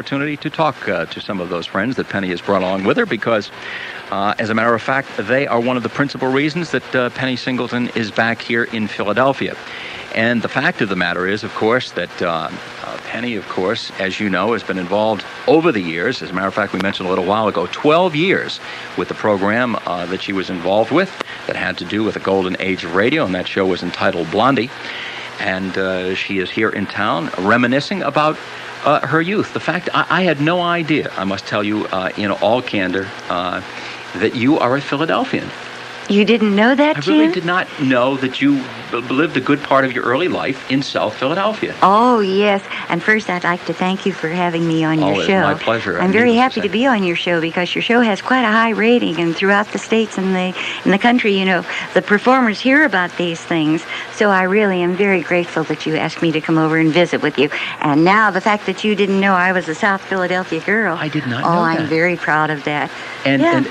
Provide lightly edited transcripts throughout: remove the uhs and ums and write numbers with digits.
opportunity to talk to some of those friends that Penny has brought along with her because, as a matter of fact, they are one of the principal reasons that Penny Singleton is back here in Philadelphia. And the fact of the matter is, of course, that Penny, of course, as you know, has been involved over the years. As a matter of fact, we mentioned a little while ago, 12 years with the program that she was involved with that had to do with the golden age of radio, and that show was entitled Blondie. And she is here in town reminiscing about her youth. The fact, I had no idea, I must tell you in all candor, that you are a Philadelphian. You didn't know that, Jim? I really did not know that you lived a good part of your early life in South Philadelphia. Oh, yes. And first, I'd like to thank you for having me on your show. Oh, it's my pleasure. I'm very happy to be on your show because your show has quite a high rating, and throughout the states and in the country, you know, the performers hear about these things. So I really am very grateful that you asked me to come over and visit with you. And now, the fact that you didn't know I was a South Philadelphia girl. I did not know that. I'm very proud of that. And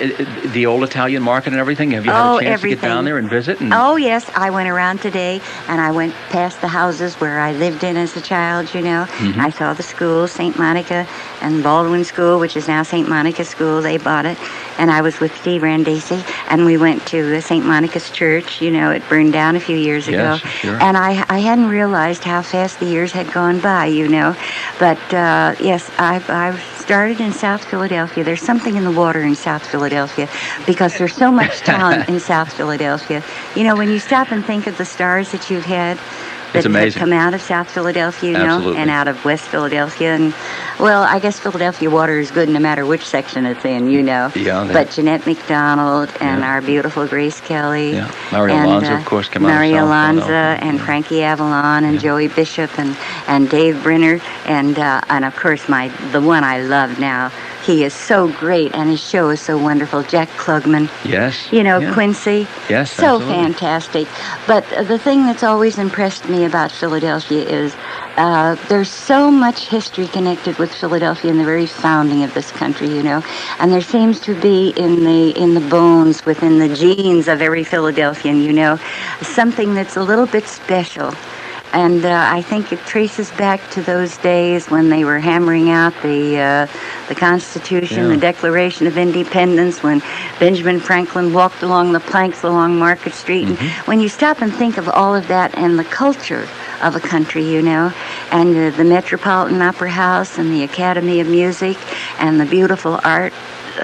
the old Italian market and everything, have you had a chance to get down there and visit? Oh, yes. I went around today, and I went past the houses where I lived in as a child, you know. Mm-hmm. I saw the schools, St. Monica and Baldwin School, which is now St. Monica School. They bought it. And I was with Steve Randisi, and we went to St. Monica's Church. You know, it burned down a few years ago. Yes, sure. And I hadn't realized how fast the years had gone by, you know. But, yes, I've started in South Philadelphia. There's something in the water in South Philadelphia because there's so much talent in South Philadelphia. You know, when you stop and think of the stars that you've had that have come out of South Philadelphia, you know, and out of West Philadelphia. And, well, I guess Philadelphia water is good no matter which section it's in, you know. Yeah, but Jeanette McDonald and our beautiful Grace Kelly. Yeah. Maria Alonso, of course, came out of South Maria Alonso and Frankie Avalon and Joey Bishop and Dave Brenner and of course, the one I love now. He is so great, and his show is so wonderful. Jack Klugman. Yes. You know, Quincy. Yes, so absolutely. Fantastic. But the thing that's always impressed me about Philadelphia is there's so much history connected with Philadelphia in the very founding of this country, you know. And there seems to be in the bones, within the genes of every Philadelphian, you know, something that's a little bit special. And I think it traces back to those days when they were hammering out the Constitution, the Declaration of Independence, when Benjamin Franklin walked along the planks along Market Street. Mm-hmm. And when you stop and think of all of that and the culture of a country, you know, and the Metropolitan Opera House and the Academy of Music and the beautiful art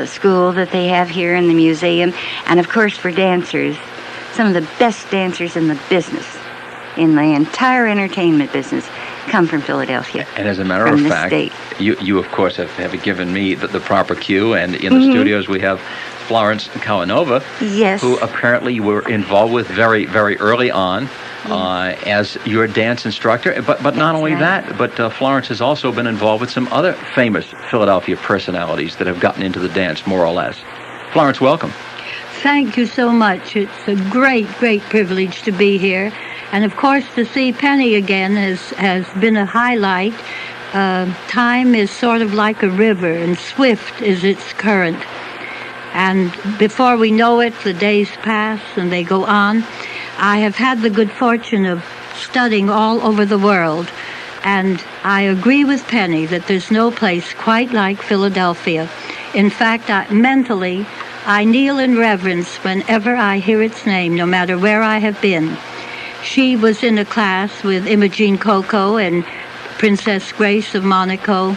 school that they have here in the museum, and of course for dancers, some of the best dancers in the business, in the entire entertainment business, come from Philadelphia. And as a matter of fact, you of course have given me the proper cue, and in the studios we have Florence Kawanova, who apparently you were involved with very, very early on as your dance instructor. But not only that, but Florence has also been involved with some other famous Philadelphia personalities that have gotten into the dance, more or less. Florence, welcome. Thank you so much. It's a great, great privilege to be here. And, of course, to see Penny again has been a highlight. Time is sort of like a river, and swift is its current. And before we know it, the days pass and they go on. I have had the good fortune of studying all over the world, and I agree with Penny that there's no place quite like Philadelphia. In fact, mentally, I kneel in reverence whenever I hear its name, no matter where I have been. She was in a class with Imogene Coco and Princess Grace of Monaco.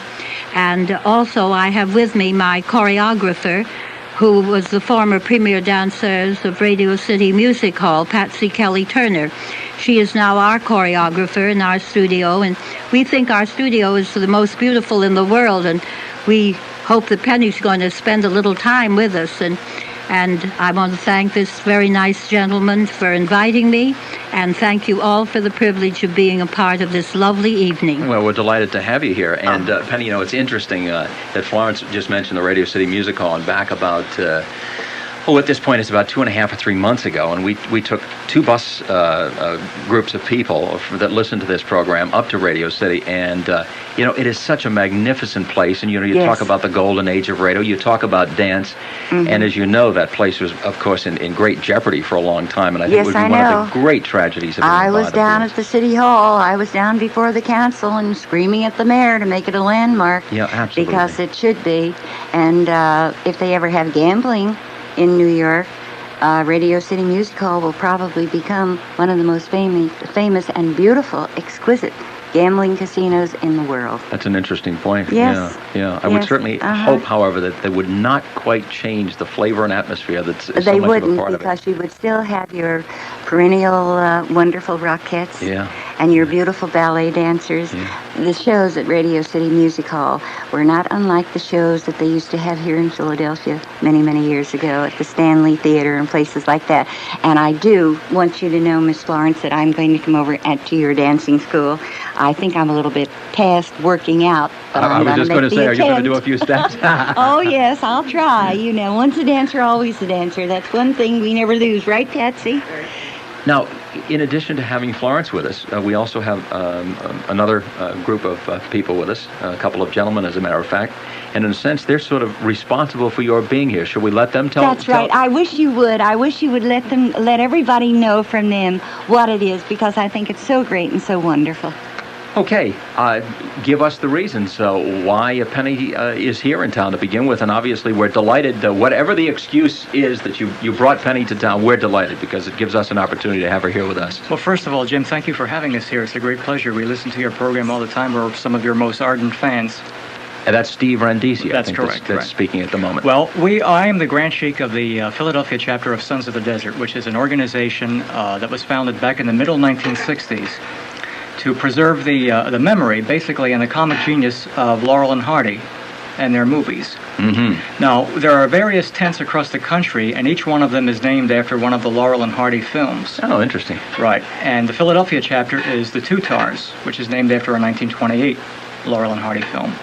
And also I have with me my choreographer, who was the former premier dancers of Radio City Music Hall, Patsy Kelly Turner. She is now our choreographer in our studio, and we think our studio is the most beautiful in the world, and we hope that Penny's going to spend a little time with us. And I want to thank this very nice gentleman for inviting me, and thank you all for the privilege of being a part of this lovely evening. Well, we're delighted to have you here. And Penny, you know, it's interesting that Florence just mentioned the Radio City Music Hall, and back about Oh, at this point, it's about 2.5 or 3 months ago, and we took two bus groups of people that listen to this program up to Radio City, and it is such a magnificent place. And you Yes. talk about the golden age of radio, you talk about dance, and as you know, that place was, of course, in great jeopardy for a long time, and I think Yes, it would be I one know. of the great tragedies of I was down at at the city hall. I was down before the council and screaming at the mayor to make it a landmark. Yeah, absolutely. Because it should be. And if they ever have gambling in New York, Radio City Music Hall will probably become one of the most famous and beautiful, exquisite gambling casinos in the world. That's an interesting point. Yes. Yeah. I would Yes. certainly hope, however, that they would not quite change the flavor and atmosphere that's so They much wouldn't, of a part of it. because you would still have your perennial wonderful Rockettes Yeah. and your beautiful ballet dancers. Yeah. The shows at Radio City Music Hall were not unlike the shows that they used to have here in Philadelphia many, many years ago at the Stanley Theater and places like that. And I do want you to know, Miss Florence, that I'm going to come over to your dancing school. I think I'm a little bit past working out, but I I'm was just going to say, are you going to do a attempt. few steps? Oh, yes, I'll try. Once a dancer, always a dancer. That's one thing we never lose, right, Patsy? Now, in addition to having Florence with us, we also have another group of people with us, a couple of gentlemen, as a matter of fact. And in a sense, they're sort of responsible for your being here. Should we let them tell? That's right. I wish you would. I wish you would let everybody know from them what it is, because I think it's so great and so wonderful. Okay, give us the reasons why Penny is here in town to begin with, and obviously we're delighted. Whatever the excuse is that you brought Penny to town, we're delighted because it gives us an opportunity to have her here with us. Well, first of all, Jim, thank you for having us here. It's a great pleasure. We listen to your program all the time. We're some of your most ardent fans. And that's Steve Randisi. That's I think correct. That's speaking at the moment. Well, I am the Grand Sheik of the Philadelphia chapter of Sons of the Desert, which is an organization that was founded back in the middle 1960s to preserve the memory, basically, and the comic genius of Laurel and Hardy and their movies. Mm-hmm. Now, there are various tents across the country, and each one of them is named after one of the Laurel and Hardy films. Oh, interesting. Right. And the Philadelphia chapter is the Two Tars, which is named after a 1928 Laurel and Hardy film.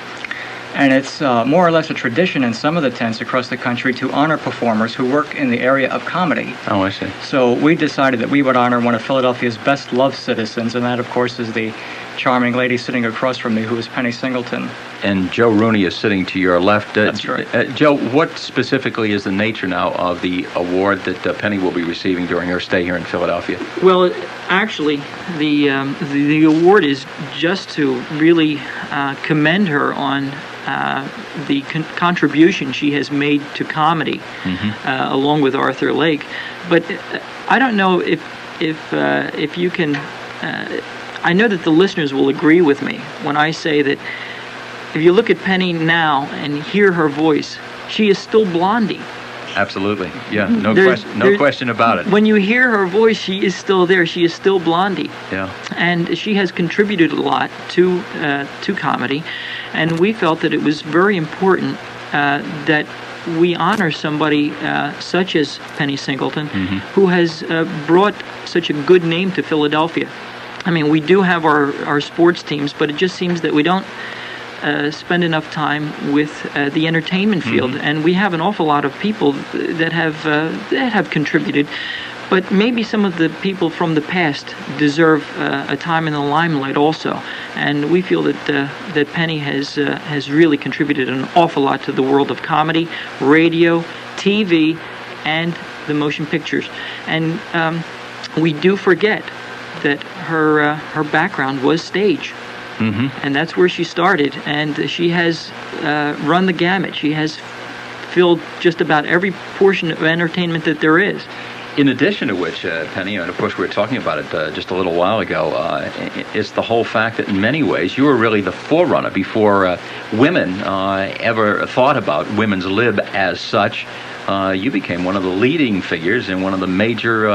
And it's more or less a tradition in some of the tents across the country to honor performers who work in the area of comedy. Oh, I see. So we decided that we would honor one of Philadelphia's best-loved citizens, and that, of course, is the charming lady sitting across from me, who is Penny Singleton. And Joe Rooney is sitting to your left. That's right. Joe, what specifically is the nature now of the award that Penny will be receiving during her stay here in Philadelphia? Well, actually, the award is just to really commend her on the contribution she has made to comedy, along with Arthur Lake. But I don't know if you can. I know that the listeners will agree with me when I say that if you look at Penny now and hear her voice, she is still Blondie. Absolutely. Yeah, no question about it. When you hear her voice, she is still there. She is still Blondie. Yeah. And she has contributed a lot to comedy, and we felt that it was very important that we honor somebody such as Penny Singleton, who has brought such a good name to Philadelphia. I mean, we do have our sports teams, but it just seems that we don't spend enough time with the entertainment field, and we have an awful lot of people that have contributed. But maybe some of the people from the past deserve a time in the limelight also, and we feel that Penny has really contributed an awful lot to the world of comedy, radio, TV, and the motion pictures. And we do forget that her background was stage. And that's where she started, and she has run the gamut. She has filled just about every portion of entertainment that there is. In addition to which, Penny, and of course we were talking about it just a little while ago, it's the whole fact that in many ways you were really the forerunner before women ever thought about women's lib as such. You became one of the leading figures in one of the major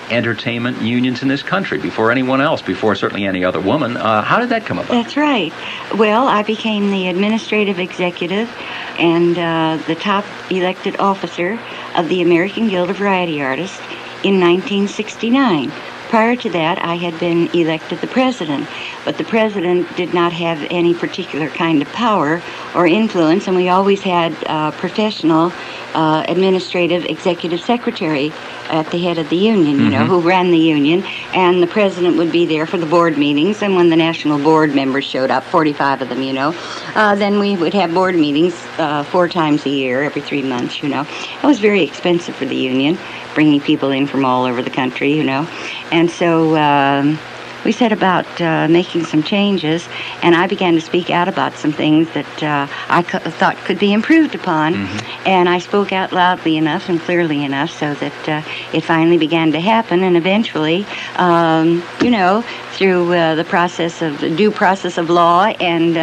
entertainment unions in this country before anyone else, before certainly any other woman. How did that come about? That's right. Well, I became the administrative executive and the top elected officer of the American Guild of Variety Artists in 1969. Prior to that, I had been elected the president, but the president did not have any particular kind of power or influence, and we always had professional administrative executive secretary at the head of the union, you know, who ran the union, and the president would be there for the board meetings, and when the national board members showed up, 45 of them, you know, then we would have board meetings 4 times a year, every 3 months, you know. It was very expensive for the union, bringing people in from all over the country, you know, and so we set about making some changes, and I began to speak out about some things that I thought could be improved upon, and I spoke out loudly enough and clearly enough so that it finally began to happen, and eventually, you know, through the due process of law and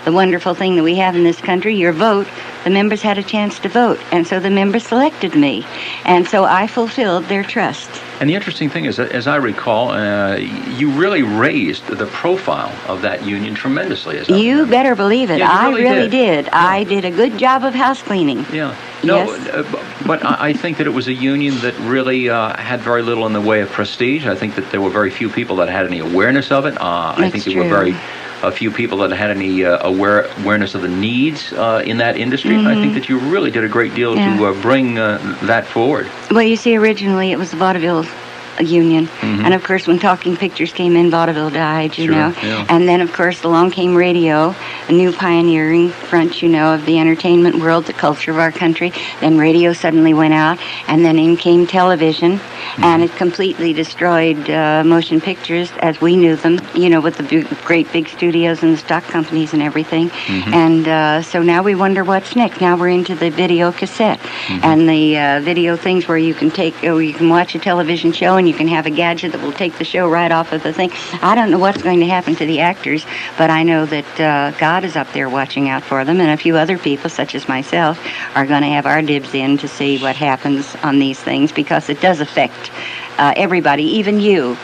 the wonderful thing that we have in this country, your vote, the members had a chance to vote, and so the members selected me, and so I fulfilled their trust. And the interesting thing is that, as I recall, you really raised the profile of that union tremendously. You better believe it. Yeah, I really did. Yeah. I did a good job of house cleaning. Yeah. No, Yes. But I think that it was a union that really had very little in the way of prestige. I think that there were very few people that had any awareness of it. I think there were very few people that had any awareness of the needs in that industry. I think that you really did a great deal to bring that forward. Well, you see, originally it was the vaudeville union, and of course when talking pictures came in, vaudeville died, you know, and then of course along came radio, a new pioneering front, you know, of the entertainment world, the culture of our country. Then radio suddenly went out, and then in came television, and it completely destroyed motion pictures as we knew them, you know, with the great big studios and the stock companies and everything. And so now we wonder what's next. Now we're into the video cassette and the video things where you can you can watch a television show and you can have a gadget that will take the show right off of the thing. I don't know what's going to happen to the actors, but I know that God is up there watching out for them, and a few other people, such as myself, are going to have our dibs in to see what happens on these things, because it does affect everybody, even you,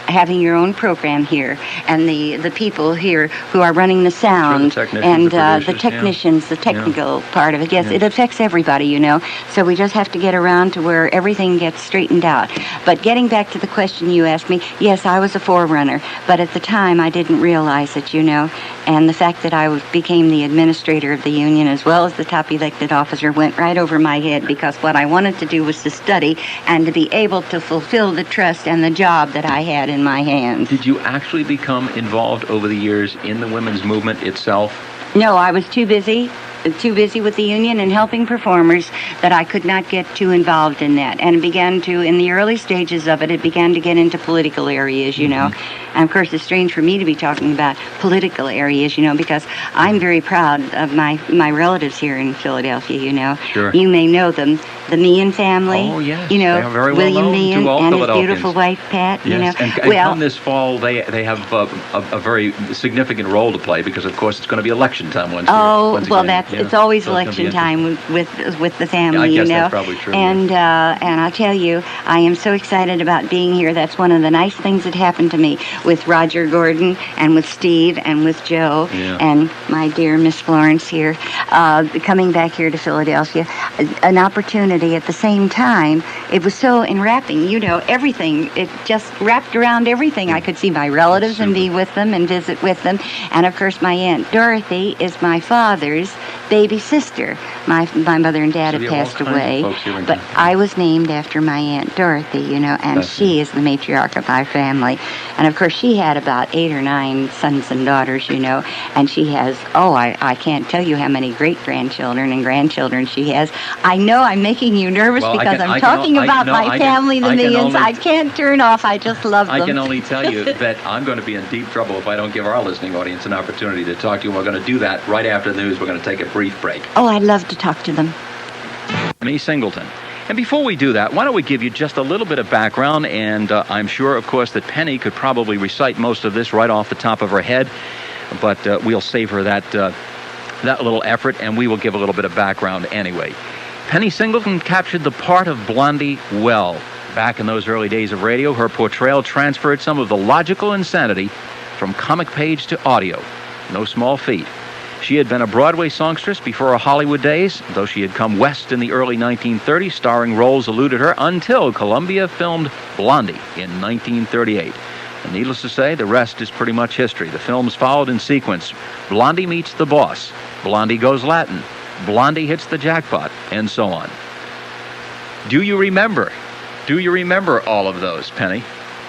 having your own program here, and the people here who are running the sound, and the technicians, the technical part of it. Yes, it affects everybody, you know. So we just have to get around to where everything gets straightened out. But getting back to the question you asked me, yes, I was a forerunner, but at the time I didn't realize it, you know. And the fact that I became the administrator of the union as well as the top elected officer went right over my head, because what I wanted to do was to study and to be able to fulfill the trust and the job that I had in my hands. Did you actually become involved over the years in the women's movement itself? No, I was too busy with the union and helping performers that I could not get too involved in that. And it began to, in the early stages of it, it began to get into political areas, you know. And of course, it's strange for me to be talking about political areas, you know, because I'm very proud of my relatives here in Philadelphia, you know. Sure. You may know them, the Meehan family. Oh, yes. You know, they are very William well known Meehan to all and his Philadelphians. beautiful wife, Pat, you know. And come this fall, they have a very significant role to play, because, of course, it's going to be election time once again. It's always election time with the family, I guess you know. That's probably true. And I'll tell you, I am so excited about being here. That's one of the nice things that happened to me with Roger Gordon and with Steve and with Joe and my dear Miss Florence here, coming back here to Philadelphia. An opportunity at the same time. It was so enwrapping, you know, everything. It just wrapped around everything. I could see my relatives and be with them and visit with them. And of course, my Aunt Dorothy is my father's baby sister. My mother and dad had passed away, but I was named after my Aunt Dorothy, you know, and she is the matriarch of our family. And of course, she had about 8 or 9 sons and daughters, you know, and she has, I can't tell you how many great-grandchildren and grandchildren she has. I know I'm making you nervous because I'm talking about my family, the Meehans. I can't turn off. I just love them. I can only tell you that I'm going to be in deep trouble if I don't give our listening audience an opportunity to talk to you. We're going to do that right after the news. We're going to take a brief break. Oh, I'd love to talk to them. Penny Singleton. And before we do that, why don't we give you just a little bit of background, and I'm sure, of course, that Penny could probably recite most of this right off the top of her head, but we'll save her that little effort, and we will give a little bit of background anyway. Penny Singleton captured the part of Blondie well. Back in those early days of radio, her portrayal transferred some of the logical insanity from comic page to audio. No small feat. She had been a Broadway songstress before her Hollywood days, though she had come west in the early 1930s. Starring roles eluded her until Columbia filmed Blondie in 1938. And needless to say, the rest is pretty much history. The films followed in sequence. Blondie Meets the Boss, Blondie Goes Latin, Blondie hits the jackpot, and so on. Do you remember all of those, Penny?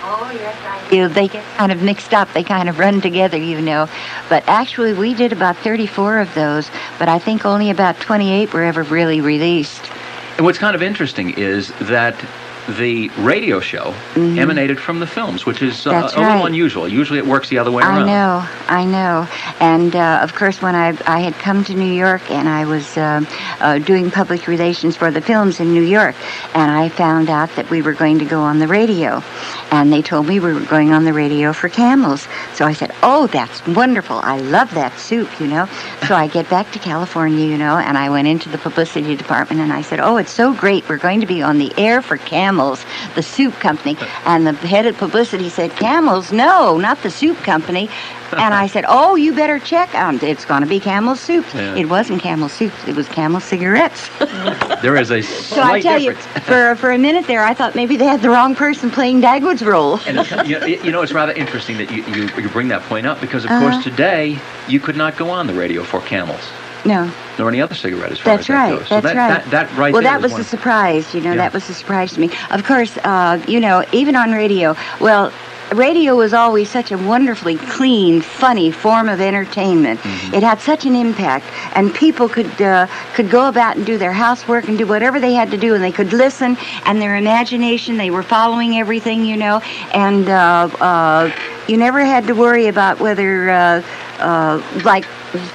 Oh, yes, I do. They get kind of mixed up. They kind of run together, you know. But actually, we did about 34 of those, but I think only about 28 were ever really released. And what's kind of interesting is that the radio show emanated from the films, which is a little unusual. Usually it works the other way around. I know. And, of course, when I had come to New York and I was doing public relations for the films in New York, and I found out that we were going to go on the radio. And they told me we were going on the radio for Camels. So I said, oh, that's wonderful. I love that soup, you know. So I get back to California, you know, and I went into the publicity department and I said, oh, it's so great. We're going to be on the air for Camels, the soup company. And the head of publicity said, Camels? No, not the soup company. And I said, oh, you better check. It's going to be Camel soup. Yeah. It wasn't Camel soup. It was Camel cigarettes. There is a slight difference. So I tell you, for a minute there, I thought maybe they had the wrong person playing Dagwood's role. And you know, it's rather interesting that you bring that point up because, of course, today you could not go on the radio for Camels. No. Nor any other cigarette as far as that goes. That's right. That right well, there that was a surprise, you know. Yeah. That was a surprise to me. Of course, you know, even on radio, radio was always such a wonderfully clean, funny form of entertainment. Mm-hmm. It had such an impact, and people could go about and do their housework and do whatever they had to do, and they could listen, and their imagination, they were following everything, you know, and you never had to worry about whether, like,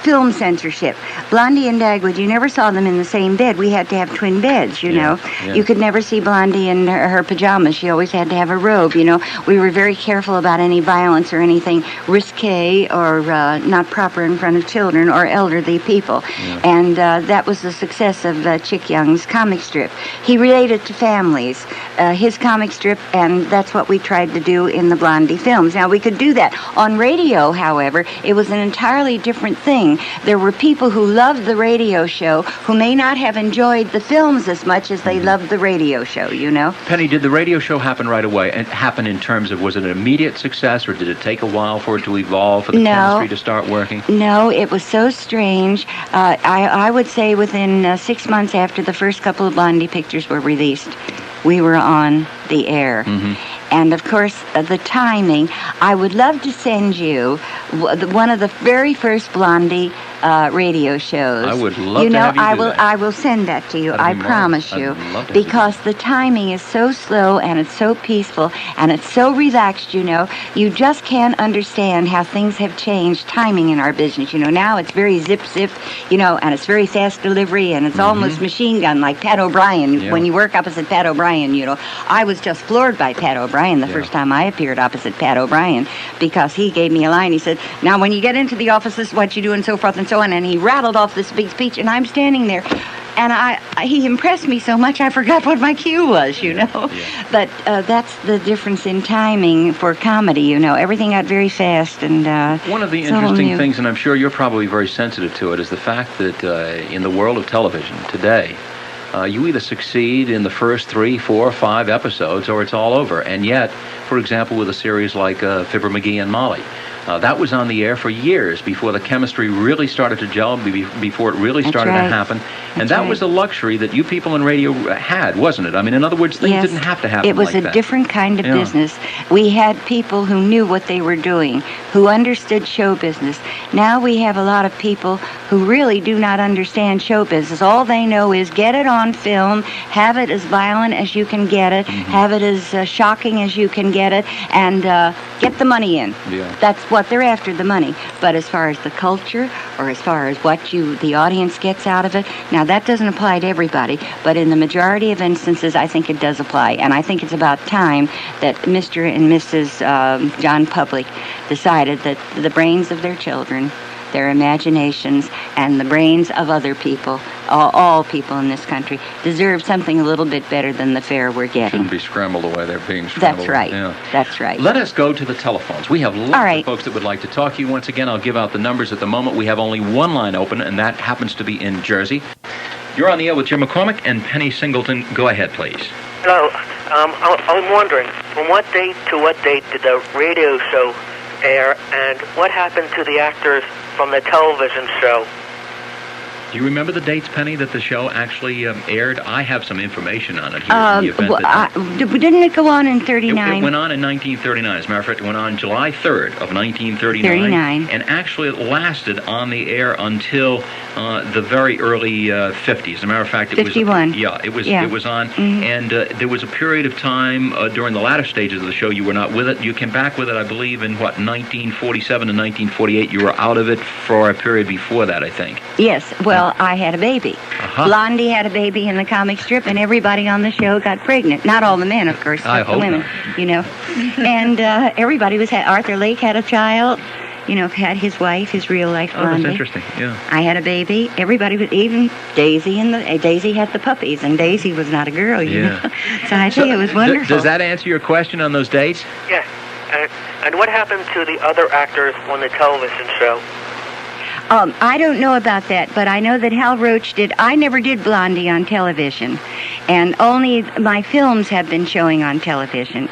film censorship. Blondie and Dagwood, you never saw them in the same bed. We had to have twin beds, you know. Yeah. You could never see Blondie in her pajamas. She always had to have a robe, you know. We were very careful about any violence or anything risque or not proper in front of children or elderly people. Yeah. And that was the success of Chick Young's comic strip. He related to families, his comic strip, and that's what we tried to do in the Blondie films. Now, we could do that. On radio, however, it was an entirely different thing. There were people who loved the radio show who may not have enjoyed the films as much as they loved the radio show, you know. Penny, did the radio show happen right away? And happen in terms of, was it an immediate success, or did it take a while for it to evolve, for the chemistry to start working? No, it was so strange. I would say within 6 months after the first couple of Blondie pictures were released, we were on the air. Mm-hmm. And, of course, the timing. I would love to send you one of the very first Blondie radio shows. I would love to have you do that. I will send that to you. I promise you. Because the timing is so slow and it's so peaceful and it's so relaxed, you know. You just can't understand how things have changed timing in our business. You know, now it's very zip, you know, and it's very fast delivery and it's almost machine gun like Pat O'Brien. Yeah. When you work opposite Pat O'Brien, you know. I was just floored by Pat O'Brien the first time I appeared opposite Pat O'Brien, because he gave me a line. He said, now when you get into the office, this is what you do, and so forth and so on. And he rattled off this big speech, and I'm standing there. And he impressed me so much I forgot what my cue was, you know. Yeah. But that's the difference in timing for comedy, you know. Everything got very fast. And one of the interesting things, and I'm sure you're probably very sensitive to it, is the fact that in the world of television today, you either succeed in the first 3, 4, 5 episodes, or it's all over. And yet, for example, with a series like Fibber McGee and Molly, that was on the air for years before the chemistry really started to gel, before it really started to happen. And that was a luxury that you people in radio had, wasn't it? I mean, in other words, things didn't have to happen like that. It was a different kind of business. We had people who knew what they were doing, who understood show business. Now we have a lot of people who really do not understand show business. All they know is get it on film, have it as violent as you can get it, have it as shocking as you can get it, and get the money in. Yeah. That's what they're after, the money. But as far as the culture, or as far as what the audience gets out of it, now that doesn't apply to everybody, but in the majority of instances, I think it does apply. And I think it's about time that Mr. and Mrs. John Public decided that the brains of their children, their imaginations, and the brains of other people, all people in this country, deserve something a little bit better than the fare we're getting. Shouldn't be scrambled the way they're being scrambled. That's right. Yeah. That's right. Let us go to the telephones. We have lots of folks that would like to talk to you. Once again, I'll give out the numbers at the moment. We have only one line open, and that happens to be in Jersey. You're on the air with Jim McCormick and Penny Singleton. Go ahead, please. Hello. I'm wondering, from what date to what date did the radio show air, and what happened to the actors from the television show? Do you remember the dates, Penny, that the show actually aired? I have some information on it here. In the event didn't it go on in 39? It went on in 1939. As a matter of fact, it went on July 3rd of 1939. 39. And actually it lasted on the air until the very early 50s. As a matter of fact, it 51. was it was on. Mm-hmm. And there was a period of time during the latter stages of the show you were not with it. You came back with it, I believe, in 1947 and 1948. You were out of it for a period before that, I think. Yes. Well, I had a baby. Uh-huh. Blondie had a baby in the comic strip, and everybody on the show got pregnant. Not all the men, of course, but the women, And everybody was. Arthur Lake had a child. Had his wife, his real life Blondie. Oh, that's interesting. Yeah. I had a baby. Everybody was, even Daisy, and Daisy had the puppies, and Daisy was not a girl, you know. So I think it was wonderful. Does that answer your question on those dates? Yeah. And what happened to the other actors on the television show? I don't know about that, but I know that Hal Roach did. I never did Blondie on television, and only my films have been showing on television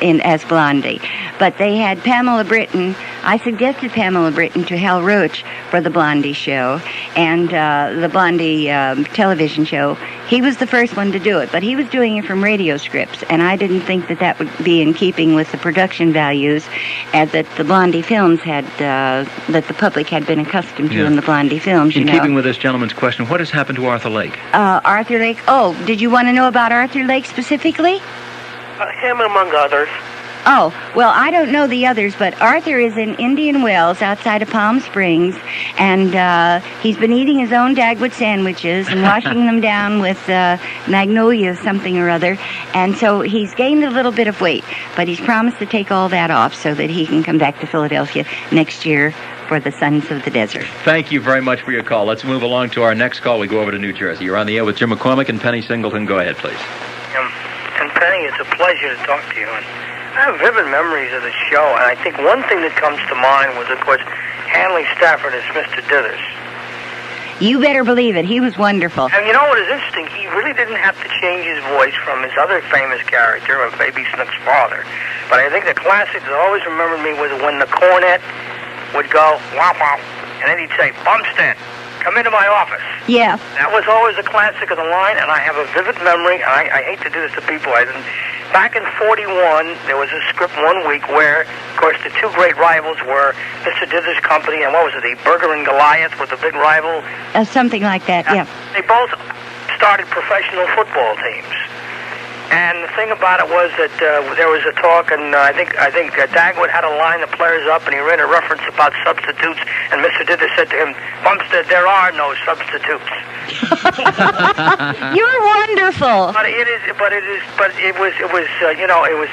as Blondie. But they had Pamela Britton. I suggested Pamela Britton to Hal Roach for the Blondie show, and the Blondie television show. He was the first one to do it, but he was doing it from radio scripts, and I didn't think that would be in keeping with the production values that the Blondie films had, that the public had been accustomed to in the Blondie films. In keeping with this gentleman's question, what has happened to Arthur Lake? Arthur Lake. Oh, did you want to know about Arthur Lake specifically? Him among others. Oh, well, I don't know the others, but Arthur is in Indian Wells outside of Palm Springs, and he's been eating his own Dagwood sandwiches and washing them down with magnolia something or other, and so he's gained a little bit of weight, but he's promised to take all that off so that he can come back to Philadelphia next year for the Sons of the Desert. Thank you very much for your call. Let's move along to our next call. We go over to New Jersey. You're on the air with Jim McCormick and Penny Singleton. Go ahead, please. And Penny, it's a pleasure to talk to you. And I have vivid memories of the show, and I think one thing that comes to mind was, of course, Hanley Stafford as Mr. Dithers. You better believe it. He was wonderful. And you know what is interesting? He really didn't have to change his voice from his other famous character, of Baby Snooks' father. But I think the classic that always remembered me was when the cornet would go, wow, wow, and then he'd say, Bumstead, come into my office. Yeah. That was always a classic of the line, and I have a vivid memory, and I hate to do this to people. Back in 41, there was a script one week where, of course, the two great rivals were Mr. Dithers' company, and what was it, the Burger and Goliath was the big rival? Something like that, yeah. They both started professional football teams. And the thing about it was that there was a talk, and I think Dagwood had to line the players up, and he read a reference about substitutes, and Mr. Dithers said to him, Bumstead, there are no substitutes. You're wonderful. But it was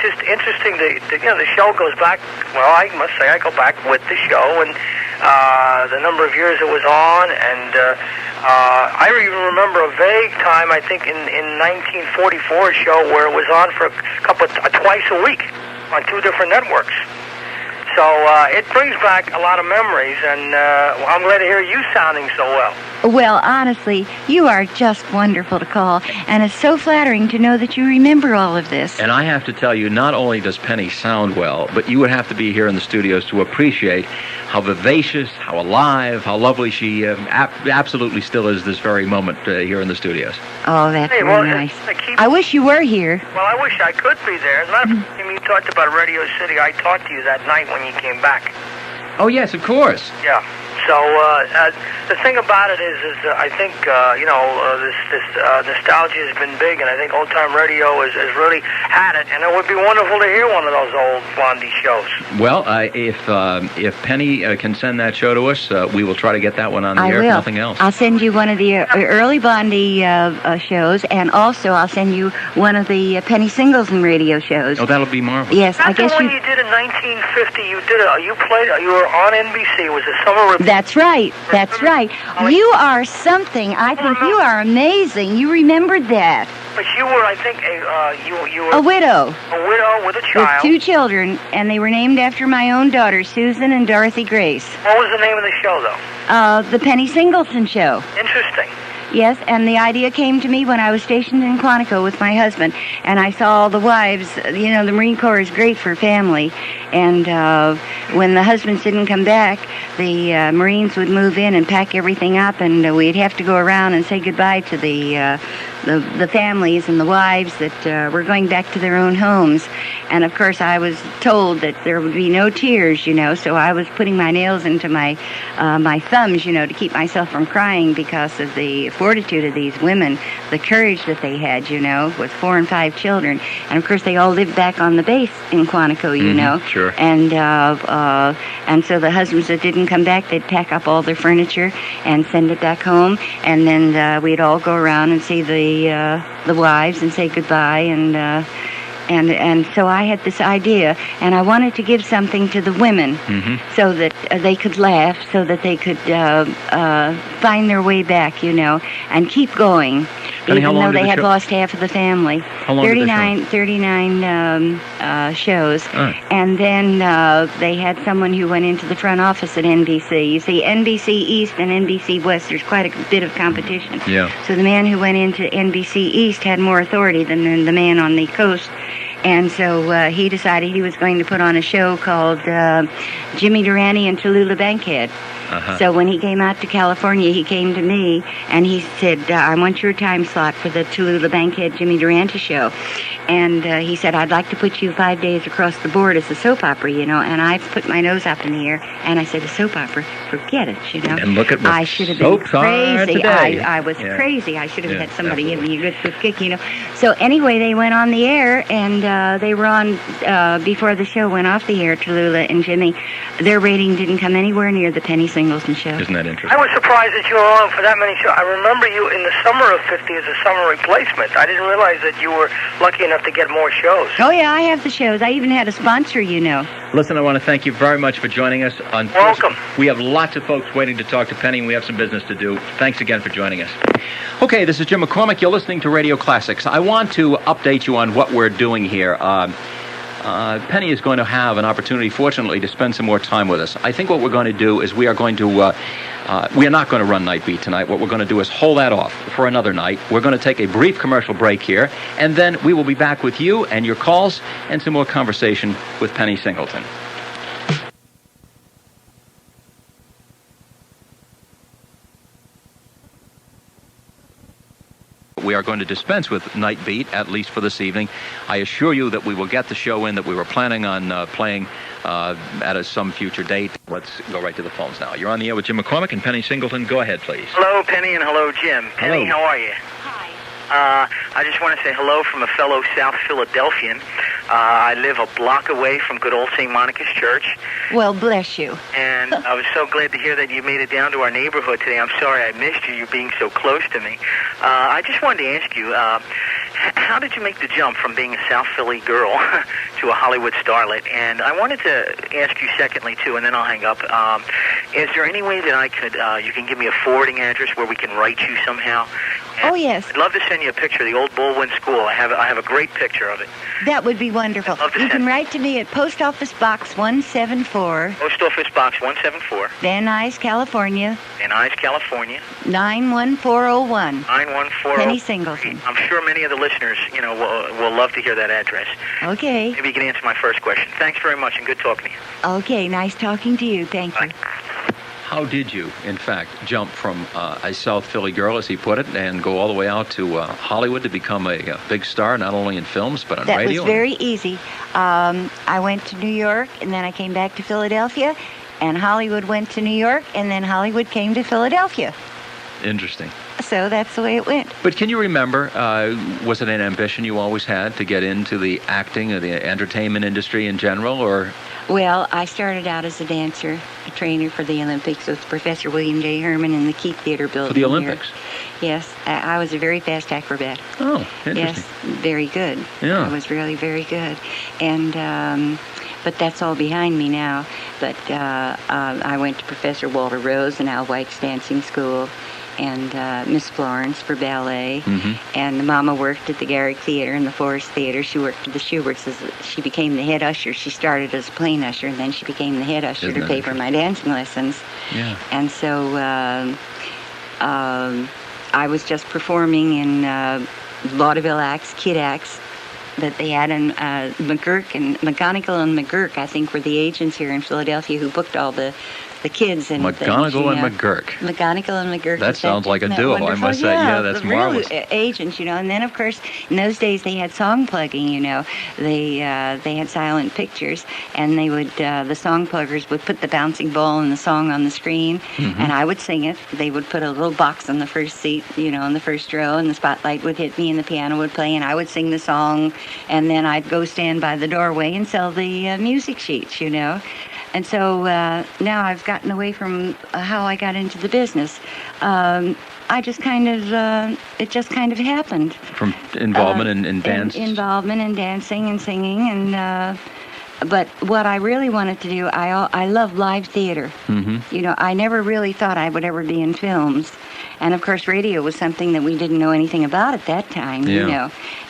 just interesting. The show goes back. Well, I must say I go back with the show and the number of years it was on, and I even remember a vague time. I think in 1944 show where it was on for twice a week on two different networks. So it brings back a lot of memories, and I'm glad to hear you sounding so well. Well, honestly, you are just wonderful to call, and it's so flattering to know that you remember all of this. And I have to tell you, not only does Penny sound well, but you would have to be here in the studios to appreciate how vivacious, how alive, how lovely she absolutely still is this very moment here in the studios. Oh, that's very nice. I wish you were here. Well, I wish I could be there. As a matter of fact, you talked about Radio City. I talked to you that night when you came back. Oh, yes, of course. Yeah. So the thing about it is I think this nostalgia has been big, and I think old time radio has really had it, and it would be wonderful to hear one of those old Blondie shows. Well, if Penny can send that show to us, we will try to get that one on the air. If nothing else, I'll send you one of the early Blondie shows, and also I'll send you one of the Penny Singleton radio shows. Oh, that'll be marvelous. Yes, I guess the one you did in 1950. You were on NBC. It was a summer review. That's right. That's right. You are something. I think you are amazing. You remembered that. But you were, I think, you were a widow. A widow with a child. With two children, and they were named after my own daughters, Susan and Dorothy Grace. What was the name of the show, though? The Penny Singleton Show. Interesting. Yes, and the idea came to me when I was stationed in Quantico with my husband, and I saw all the wives. You know, the Marine Corps is great for family, and when the husbands didn't come back, the Marines would move in and pack everything up, and we'd have to go around and say goodbye to the families and the wives that were going back to their own homes. And of course, I was told that there would be no tears, you know, so I was putting my nails into my thumbs, you know, to keep myself from crying because of the fortitude of these women, the courage that they had, you know, with 4 and 5 children. And of course, they all lived back on the base in Quantico, you know. Sure. And so the husbands that didn't come back, they'd pack up all their furniture and send it back home, and then we'd all go around and see the wives and say goodbye, and so I had this idea, and I wanted to give something to the women so that they could laugh, so that they could find their way back, you know, and keep going, Penny, even though they had lost half of the family. How long 39 shows. And then they had someone who went into the front office at NBC. You see, NBC East and NBC West, there's quite a bit of competition. Yeah. So the man who went into NBC East had more authority than the man on the coast. And so he decided he was going to put on a show called Jimmy Durante and Tallulah Bankhead. So when he came out to California, he came to me and he said, I want your time slot for the Tallulah Bankhead Jimmy Durante show. And he said, I'd like to put you 5 days across the board as a soap opera, you know. And I put my nose up in the air and I said, a soap opera? Forget it, you know. And look at what I should have been crazy. Today. I was crazy. I should have had somebody give me a good kick, you know. So anyway, they went on the air, and they were on before the show went off the air, Tallulah and Jimmy. Their rating didn't come anywhere near the Penny Singleton show. Isn't that interesting? I was surprised that you were on for that many shows. I remember you in the summer of 50 as a summer replacement. I didn't realize that you were lucky enough to get more shows. Oh, yeah, I have the shows. I even had a sponsor, you know. Listen, I want to thank you very much for joining us. Welcome. We have lots of folks waiting to talk to Penny, and we have some business to do. Thanks again for joining us. Okay, this is Jim McCormick. You're listening to Radio Classics. I want to update you on what we're doing here. Penny is going to have an opportunity, fortunately, to spend some more time with us. I think what we're going to do is we are not going to run Night Beat tonight. What we're going to do is hold that off for another night. We're going to take a brief commercial break here, and then we will be back with you and your calls and some more conversation with Penny Singleton. We are going to dispense with Night Beat, at least for this evening. I assure you that we will get the show in that we were planning on playing at some future date. Let's go right to the phones now. You're on the air with Jim McCormick and Penny Singleton. Go ahead, please. Hello, Penny, and hello, Jim. Penny, Hello. how are you? I just want to say hello from a fellow South Philadelphian. I live a block away from good old St. Monica's Church. Well, bless you. And I was so glad to hear that you made it down to our neighborhood today. I'm sorry I missed you being so close to me. I just wanted to ask you, how did you make the jump from being a South Philly girl to a Hollywood starlet? And I wanted to ask you secondly, too, and then I'll hang up. Is there any way that I could, you can give me a forwarding address where we can write you somehow? And Oh, yes. I'd love to send you a picture of the old Bullwind School. I have a great picture of it. That would be wonderful. love to You send- can write to me at Post Office Box 174, Post Office Box 174, Van Nuys, California, Van Nuys, California, 91401. 914. Penny Singleton. I'm sure many of the listeners, will love to hear that address. Okay. Maybe you can answer my first question. Thanks very much, and good talking to you. Okay, nice talking to you. Thank you. How did you, in fact, jump from a South Philly girl, as he put it, and go all the way out to Hollywood to become a big star, not only in films, but on That radio? was very easy. I went to New York, and then I came back to Philadelphia, and Hollywood went to New York, and then Hollywood came to Philadelphia. Interesting. So that's the way it went. But can you remember, was it an ambition you always had to get into the acting or the entertainment industry in general, or... Well, I started out as a dancer, a trainer for the Olympics with Professor William J. Herman in the Keith Theater building. For the here. Olympics? Yes, I was a very fast acrobat. Oh, interesting. Yes, very good. Yeah. I was really very good. And, but that's all behind me now. But I went to Professor Walter Rose and Al White's dancing school, and Miss Florence for ballet. Mm-hmm. And Mama worked at the Garrick Theater and the Forest Theater. She worked for the Schuberts. She became the head usher. She started as a plain usher, and then she became the head usher Isn't to that pay for my dancing lessons. Yeah. And so I was just performing in vaudeville acts, kid acts, that they had in McGurk and McGonigal and McGurk, I think, were the agents here in Philadelphia who booked all the kids and McGonigal and McGurk. McGonigal and McGurk. That sounds like a duo, wonderful? I must say. Yeah, that's marvelous. Real agents, And then, of course, in those days they had song plugging. They had silent pictures, and they would the song pluggers would put the bouncing ball and the song on the screen, and I would sing it. They would put a little box on the first seat, on the first row, and the spotlight would hit me, and the piano would play, and I would sing the song, and then I'd go stand by the doorway and sell the music sheets, And so now I've gotten away from how I got into the business. I just kind of, it just kind of happened. From involvement in dance? Involvement in dancing and singing. And but what I really wanted to do, I love live theater. I never really thought I would ever be in films. And, of course, radio was something that we didn't know anything about at that time,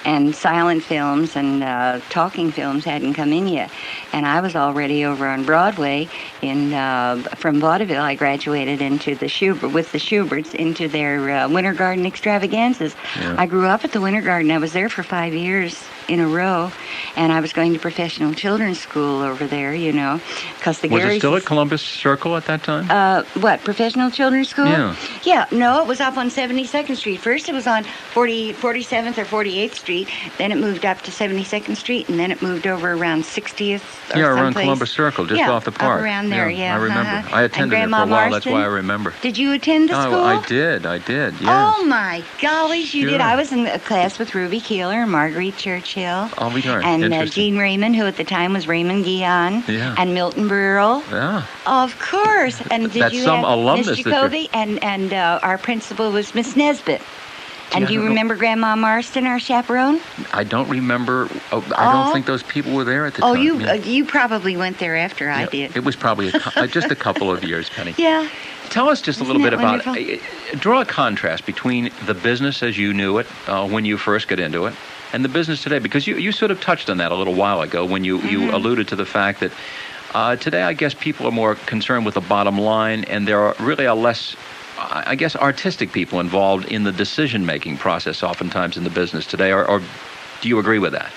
And silent films and talking films hadn't come in yet. And I was already over on Broadway from vaudeville. I graduated into with the Schuberts into their Winter Garden extravaganzas. Yeah. I grew up at the Winter Garden. I was there for 5 years in a row. And I was going to professional children's school over there, because the Was it still at Columbus Circle at that time? What, professional children's school? Yeah. Yeah, no, it was up on 72nd Street. First it was on 47th or 48th Street, then it moved up to 72nd Street, and then it moved over around 60th or around Columbus Circle, just off the park. Up around there, I remember. I attended it for a while, that's why I remember. Did you attend the school? I did, yes. Oh, my gollies, you did. I was in a class with Ruby Keeler and Marguerite Churchill. Oh, we are. And Gene Raymond, who at the time was Raymond Guion. Yeah. And Milton Berle. Yeah. Of course. And did you some have alumnus Miss Jacoby? And our principal was Miss Nesbitt. And do you remember Grandma Marston, our chaperone? I don't remember. I don't think those people were there at the time. You probably went there after I did. It was probably just a couple of years, Penny. Yeah. Tell us just a little bit about, draw a contrast between the business as you knew it when you first got into it and the business today, because you sort of touched on that a little while ago when you alluded to the fact that today I guess people are more concerned with the bottom line, and there are really less, I guess, artistic people involved in the decision-making process oftentimes in the business today, or do you agree with that?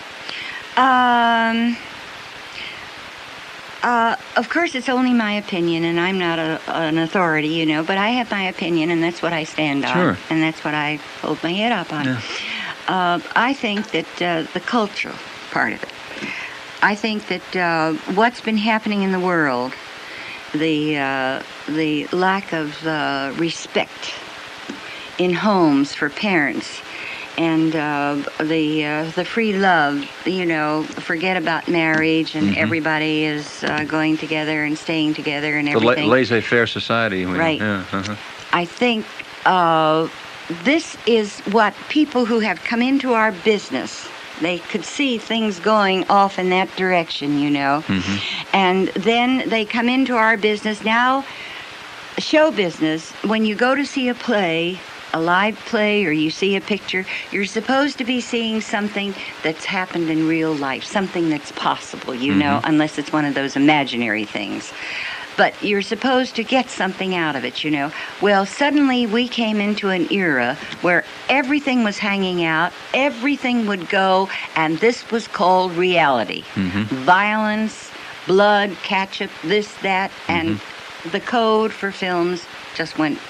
Of course, it's only my opinion, and I'm not an authority, but I have my opinion, and that's what I stand on. Sure. And that's what I hold my head up on. Yeah. I think that the cultural part of it, I think that what's been happening in the world, the lack of respect in homes for parents, and the free love, forget about marriage, and everybody is going together and staying together and everything. The laissez-faire society. Right. Yeah, I think this is what people who have come into our business, they could see things going off in that direction, And then they come into our business. Now, show business, when you go to see a play, a live play, or you see a picture, you're supposed to be seeing something that's happened in real life, something that's possible, unless it's one of those imaginary things. But you're supposed to get something out of it, Well, suddenly we came into an era where everything was hanging out, everything would go, and this was called reality. Violence, blood, ketchup, this, that, and the code for films just went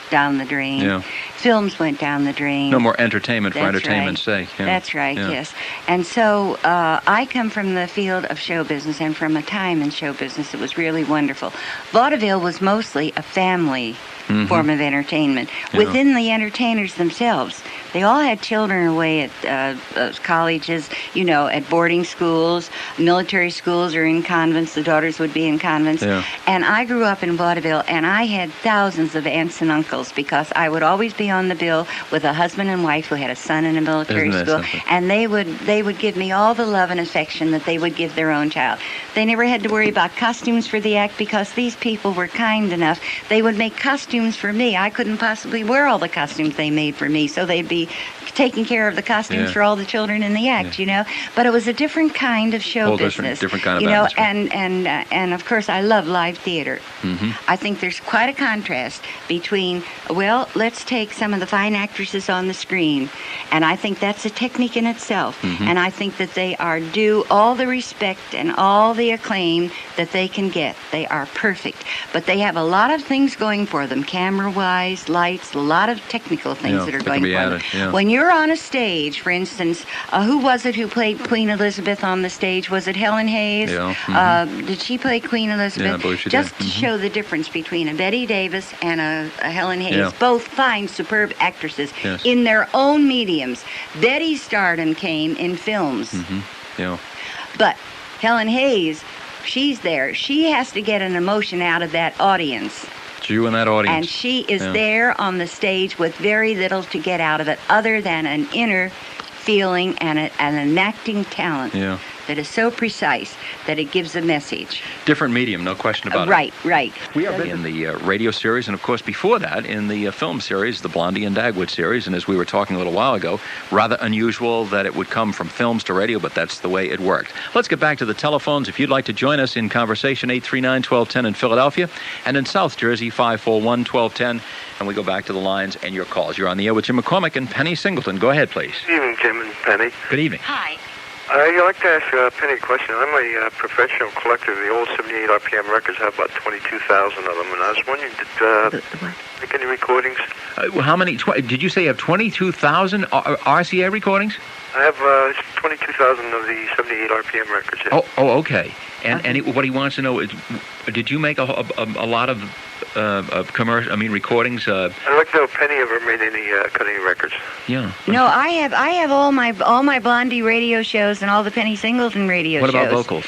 down the drain. Yeah. Films went down the drain. No more entertainment for entertainment's sake. Yeah. That's right, yes. And so I come from the field of show business, and from a time in show business it was really wonderful. Vaudeville was mostly a family form of entertainment. Yeah. Within the entertainers themselves, they all had children away at colleges, at boarding schools, military schools, or in convents. The daughters would be in convents. Yeah. And I grew up in vaudeville, and I had thousands of aunts and uncles, because I would always be on the bill with a husband and wife who had a son in a military school, and they would give me all the love and affection that they would give their own child. They never had to worry about costumes for the act, because these people were kind enough. They would make costumes for me. I couldn't possibly wear all the costumes they made for me, so they'd be taking care of the costumes for all the children in the act, you know. But it was a different kind of show business. Different kind of you know, atmosphere. and of course I love live theater. I think there's quite a contrast between, well, let's take some of the fine actresses on the screen, and I think that's a technique in itself, and I think that they are due all the respect and all the acclaim that they can get. They are perfect, but they have a lot of things going for them, camera-wise, lights, a lot of technical things that are going for them. Yeah. When you're on a stage, for instance, who was it who played Queen Elizabeth on the stage? Was it Helen Hayes? Yeah. Did she play Queen Elizabeth? Yeah, I believe she Just did. to show the difference between a Betty Davis and a Helen Hayes. Yeah. Both fine, superb actresses Yes. in their own mediums. Betty's stardom came in films. Yeah. But Helen Hayes, she's there. She has to get an emotion out of that audience. It's you and that audience. And she is there on the stage with very little to get out of it other than an inner feeling and an acting talent that is so precise that it gives a message. Different medium, no question about it. Right. We are in the radio series, and of course before that in the film series, the Blondie and Dagwood series, and as we were talking a little while ago, rather unusual that it would come from films to radio, but that's the way it worked. Let's get back to the telephones. If you'd like to join us in conversation, 839-1210 in Philadelphia, and in South Jersey, 541-1210, and we go back to the lines and your calls. You're on the air with Jim McCormick and Penny Singleton. Go ahead, please. Good evening, Jim and Penny. Good evening. Hi. I'd like to ask Penny a question. I'm a professional collector of the old 78 RPM records. I have about 22,000 of them, and I was wondering, did make any recordings? How many? Did you say you have 22,000 RCA recordings? I have 22,000 of the 78 RPM records. Yeah. Oh, okay. And what he wants to know is, did you make a lot of recordings? I'd like to know if Penny ever made any cut any records. Yeah. No, I have all my Blondie radio shows and all the Penny Singleton radio shows. What about vocals?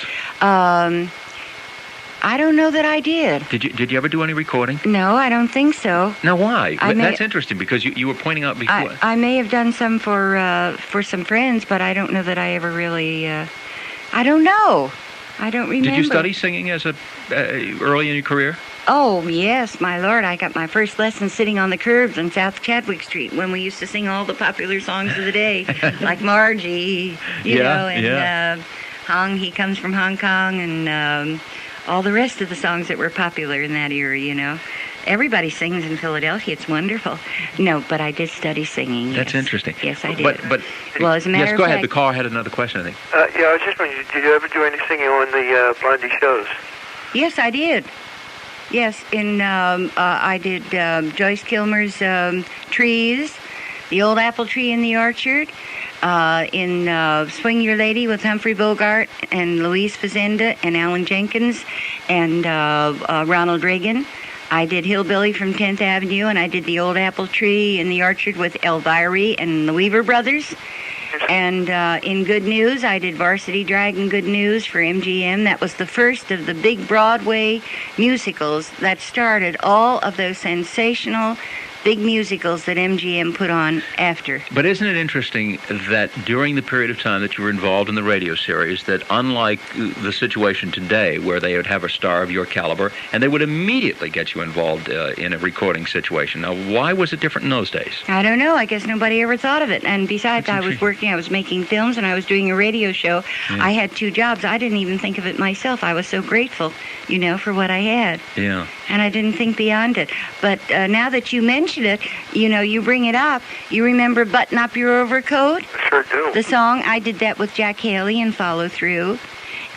I don't know that I did. Did you ever do any recording? No, I don't think so. Now, why? That's interesting because you were pointing out before. I may have done some for some friends, but I don't know that I ever really. I don't know. I don't remember. Did you study singing as early in your career? Oh, yes, my Lord. I got my first lesson sitting on the curbs on South Chadwick Street when we used to sing all the popular songs of the day, like Margie, you know, and He Comes from Hong Kong, and all the rest of the songs that were popular in that era, you know. Everybody sings in Philadelphia. It's wonderful. No, but I did study singing. That's interesting. Yes, I did. But well, as a matter of fact... Yes, go ahead. The caller had another question, I think. Yeah, I was just wondering, did you ever do any singing on the Blondie shows? Yes, I did. Yes, I did Joyce Kilmer's Trees, The Old Apple Tree in the Orchard, in Swing Your Lady with Humphrey Bogart and Louise Fazenda and Alan Jenkins and Ronald Reagan. I did Hillbilly from 10th Avenue, and I did The Old Apple Tree in the Orchard with Elvira and the Weaver Brothers. And in Good News, I did Varsity Dragon Good News for MGM. That was the first of the big Broadway musicals that started all of those sensational big musicals that MGM put on after. But isn't it interesting that during the period of time that you were involved in the radio series, that unlike the situation today where they would have a star of your caliber and they would immediately get you involved in a recording situation. Now, why was it different in those days? I don't know. I guess nobody ever thought of it. And besides, I was making films and I was doing a radio show. Yeah. I had 2 jobs. I didn't even think of it myself. I was so grateful, you know, for what I had. Yeah. And I didn't think beyond it. But now that you mention it, you know, you bring it up. You remember Button Up Your Overcoat? Sure do. The song, I did that with Jack Haley and Follow Through.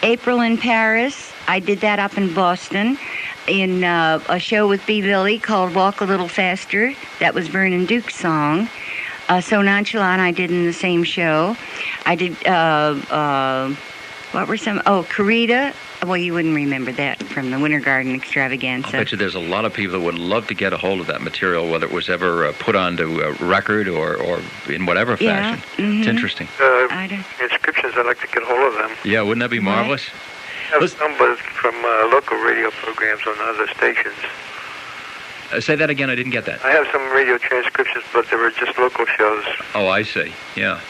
April in Paris, I did that up in Boston in a show with B. Lilly called Walk a Little Faster. That was Vernon Duke's song. So Nonchalant, I did in the same show. I did, what were some? Oh, Carita. Well, you wouldn't remember that from the Winter Garden Extravaganza. I bet you there's a lot of people that would love to get a hold of that material, whether it was ever put onto a record or in whatever fashion. Mm-hmm. It's interesting. Inscriptions, I'd like to get a hold of them. Yeah, wouldn't that be marvelous? I have some, but from local radio programs on other stations. Say that again, I didn't get that. I have some radio transcriptions, but they were just local shows. Oh, I see, yeah.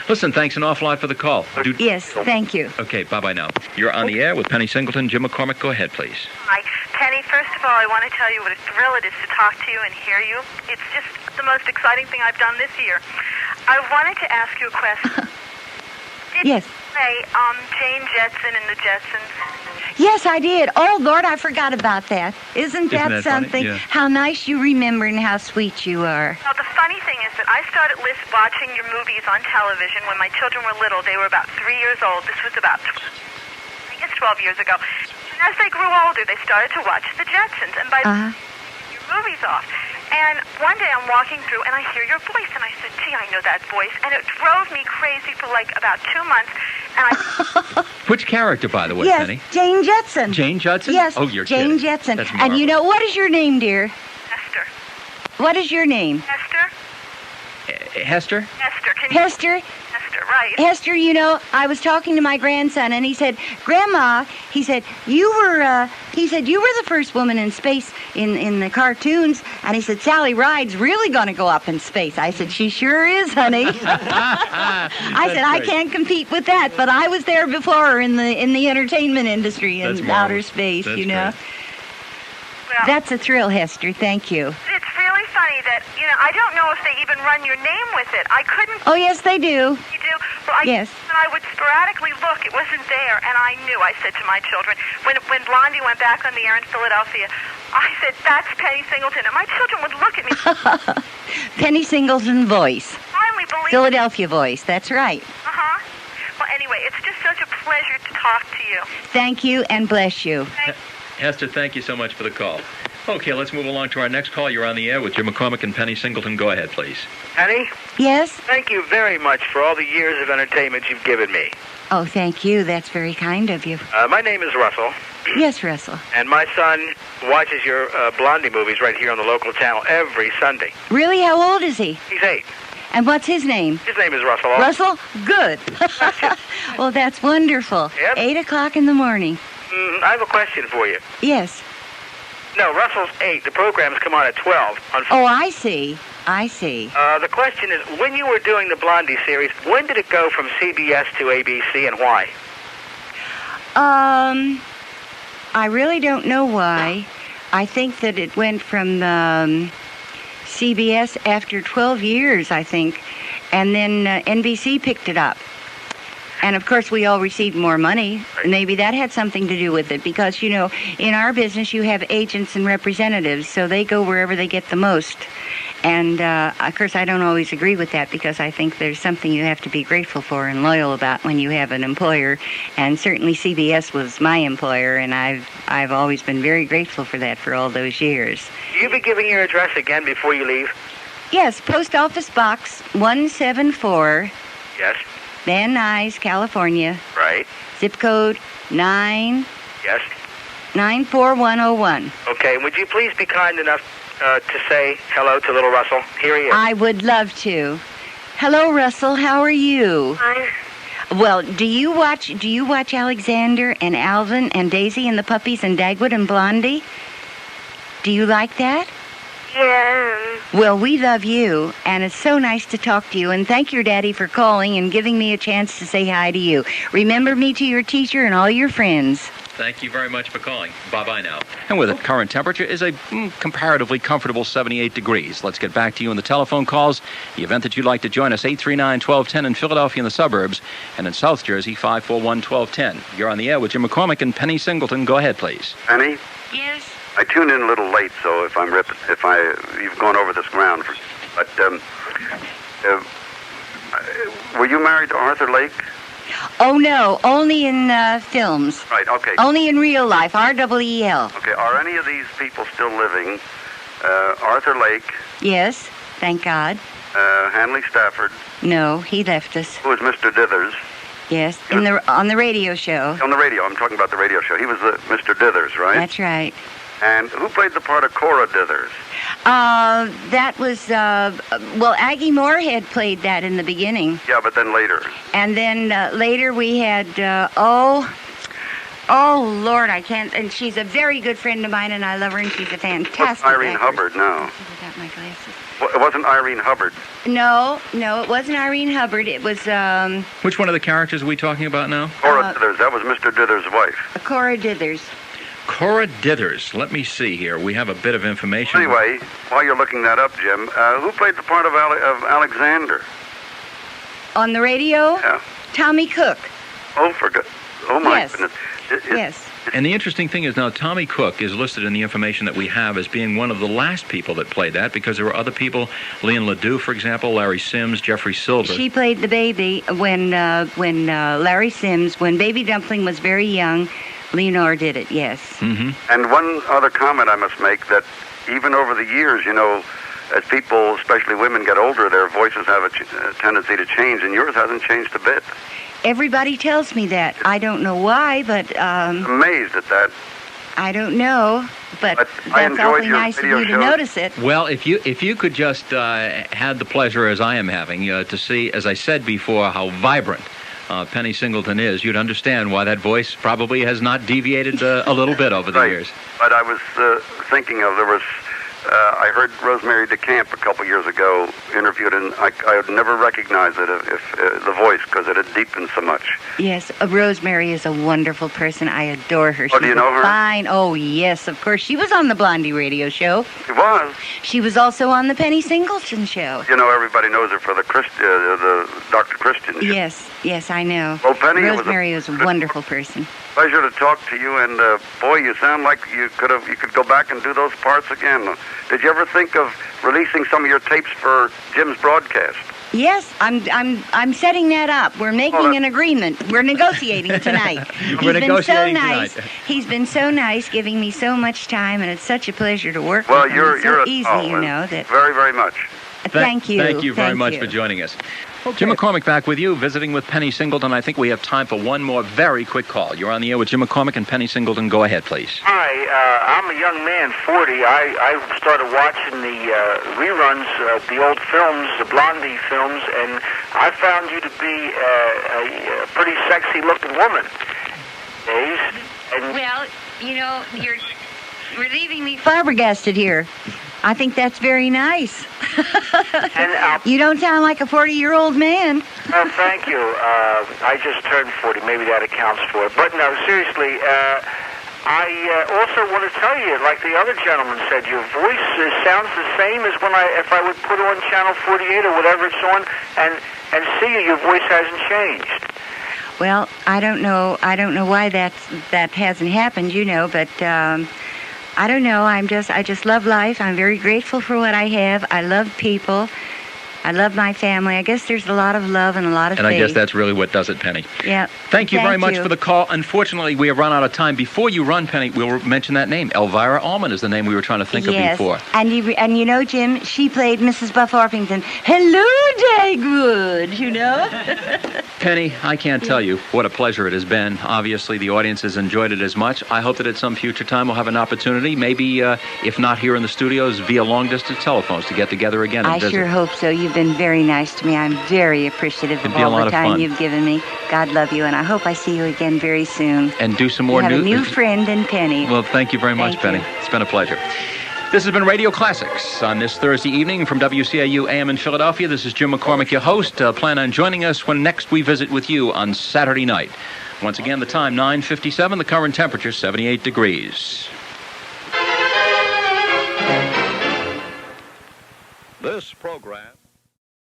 Listen, thanks an awful lot for the call. Yes, thank you. Okay, bye-bye now. You're on the air with Penny Singleton. Jim McCormick, go ahead, please. Hi. Penny, first of all, I want to tell you what a thrill it is to talk to you and hear you. It's just the most exciting thing I've done this year. I wanted to ask you a question. Yes. Hey, Jane Jetson and the Jetsons. Yes, I did. Oh, Lord, I forgot about that. Isn't that that funny? something? Yeah. How nice you remember and how sweet you are. Well, the funny thing is that I started watching your movies on television when my children were little. They were about 3 years old. This was about, I guess, 12 years ago. And as they grew older, they started to watch the Jetsons. And by your movies off. And one day I'm walking through and I hear your voice. And I said, gee, I know that voice. And it drove me crazy for like about 2 months. And I... Which character, by the way, yes, Penny? Jane Jetson. Jane Judson? Yes, Oh, you're Jane kidding. Jetson. That's And you know, what is your name, dear? Hester. What is your name? Hester? Hester? Hester. Can you... Hester? Hester, right. Hester, you know, I was talking to my grandson, and he said, Grandma, he said, you were the first woman in space in the cartoons. And he said, Sally Ride's really going to go up in space. I said, she sure is, honey. I said, I can't compete with that, but I was there before her in the entertainment industry in outer space, That's you know. Well, That's a thrill, Hester. Thank you. it's really funny that, you know, I don't know if they even run your name with it. I couldn't... Oh, yes, they do. You do? Well, Yes. When I would sporadically look, it wasn't there, and I knew. I said to my children, when Blondie went back on the air in Philadelphia, I said, that's Penny Singleton. And my children would look at me. Penny Singleton voice. Finally believe. Philadelphia voice. That's right. Uh-huh. Well, anyway, it's just such a pleasure to talk to you. Thank you and bless you. Hester, thank you so much for the call. Okay, let's move along to our next call. You're on the air with Jim McCormick and Penny Singleton. Go ahead, please. Penny, Yes? thank you very much for all the years of entertainment you've given me. Oh, thank you. That's very kind of you. My name is Russell, Yes, Russell. and my son watches your Blondie movies right here on the local channel every Sunday. Really? How old is he? He's 8. And what's his name? His name is Russell. Russell? Good. Well, that's wonderful. Yep. 8 o'clock in the morning. I have a question for you. Yes. No, Russell's 8. The programs come on at 12. Oh, I see. I see. The question is, when you were doing the Blondie series, when did it go from CBS to ABC and why? I really don't know why. I think that it went from CBS after 12 years, I think, and then NBC picked it up. And, of course, we all received more money. Maybe that had something to do with it because, you know, in our business you have agents and representatives, so they go wherever they get the most. And, of course, I don't always agree with that because I think there's something you have to be grateful for and loyal about when you have an employer. And certainly CBS was my employer, and I've always been very grateful for that for all those years. Will you be giving your address again before you leave? Yes, Post Office Box 174, Yes. Van Nuys, California. Right. Zip code 94101. Okay, would you please be kind enough to say hello to little Russell? Here he is. I would love to. Hello, Russell. How are you? Hi. Well, do you watch Alexander and Alvin and Daisy and the Puppies and Dagwood and Blondie? Do you like that? Yeah. Well, we love you, and it's so nice to talk to you, and thank your daddy for calling and giving me a chance to say hi to you. Remember me to your teacher and all your friends. Thank you very much for calling. Bye-bye now. And with it, current temperature is a comparatively comfortable 78 degrees. Let's get back to you in the telephone calls. The event that you'd like to join us, 839-1210 in Philadelphia and the suburbs, and in South Jersey, 541-1210. You're on the air with Jim McCormick and Penny Singleton. Go ahead, please. Penny, Yes? I tuned in a little late, so if you've gone over this ground, but were you married to Arthur Lake? Oh, no, only in films. Right. Okay. Only in real life, R-E-E-L. Okay. Are any of these people still living? Arthur Lake, Yes, thank God. Hanley Stafford, No, he left us. who was Mr. Dithers. Yes, on the radio show. On the radio, I'm talking about the radio show. He was Mr. Dithers, right? That's right. And who played the part of Cora Dithers? That was, Aggie Moorehead played that in the beginning. Yeah, but then later. And then later we had, oh, Lord, I can't, and she's a very good friend of mine, and I love her, and she's a fantastic Irene actress. Hubbard, no. I got my glasses. Well, it wasn't Irene Hubbard. No, it wasn't Irene Hubbard. It was, Which one of the characters are we talking about now? Cora Dithers, that was Mr. Dithers' wife. Cora Dithers. Cora Dithers. Let me see here. We have a bit of information. Anyway, while you're looking that up, Jim, who played the part of Alexander? On the radio? Yeah. Tommy Cook. Oh, my Yes. goodness. Yes. And the interesting thing is now Tommy Cook is listed in the information that we have as being one of the last people that played that, because there were other people, Leon Ledoux, for example, Larry Sims, Jeffrey Silver. She played the baby when Larry Sims, when Baby Dumpling was very young, Leonore did it, yes. Mm-hmm. And one other comment I must make, that even over the years, as people, especially women, get older, their voices have a tendency to change, and yours hasn't changed a bit. Everybody tells me that. I don't know why, but... amazed at that. I don't know, but I that's enjoyed awfully your nice of video you to shows. notice it. Well, if you could just had the pleasure, as I am having, to see, as I said before, how vibrant Penny Singleton is, you'd understand why that voice probably has not deviated a little bit over the years. But I was thinking of, I heard Rosemary DeCamp a couple years ago interviewed, and I would never recognize it if the voice, because it had deepened so much. Yes, Rosemary is a wonderful person. I adore her. Oh, do you know her? Fine. Oh, yes, of course. She was on the Blondie radio show. She was. She was also on the Penny Singleton show. Everybody knows her for the Dr. Christian show. Yes, I know. Well, Penny, Rosemary was a wonderful person. Pleasure to talk to you, and boy, you sound like you could go back and do those parts again. Did you ever think of releasing some of your tapes for Jim's broadcast? Yes, I'm setting that up. We're making an agreement. We're negotiating tonight. We're negotiating nice. tonight. He's been so nice, giving me so much time, and it's such a pleasure to work Well, with him. you're It's so a easy, that very, very much. Thank you. Thank you very much for joining us. Jim McCormick back with you, visiting with Penny Singleton. I think we have time for one more very quick call. You're on the air with Jim McCormick and Penny Singleton. Go ahead, please. Hi, I'm a young man, 40. I started watching the reruns of the old films, the Blondie films, and I found you to be a pretty sexy-looking woman. Well, you're relieving me flabbergasted here. I think that's very nice. And you don't sound like a 40-year-old man. Oh, thank you. I just turned 40. Maybe that accounts for it. But no, seriously, I also want to tell you, like the other gentleman said, your voice sounds the same as if I would put on Channel 48 or whatever it's on, and see you, your voice hasn't changed. Well, I don't know why that hasn't happened, but I don't know. I just love life. I'm very grateful for what I have. I love people. I love my family. I guess there's a lot of love and a lot of faith. And I guess that's really what does it, Penny. Yeah. Thank you very much for the call. Unfortunately, we have run out of time. Before you run, Penny, we'll mention that name. Elvira Allman is the name we were trying to think of before. And you know, Jim, she played Mrs. Buff Orpington. Hello, Dagwood, Penny, I can't tell you what a pleasure it has been. Obviously, the audience has enjoyed it as much. I hope that at some future time we'll have an opportunity, maybe if not here in the studios, via long-distance telephones to get together again and visit. I sure hope so. You've been very nice to me. I'm very appreciative of all the time you've given me. God love you, and I hope I see you again very soon. And do some more you have a new friend in Penny. Well, thank you very much, Penny. It's been a pleasure. This has been Radio Classics on this Thursday evening from WCAU AM in Philadelphia. This is Jim McCormick, your host. Plan on joining us when next we visit with you on Saturday night. Once again, the time 9:57, the current temperature 78 degrees. This program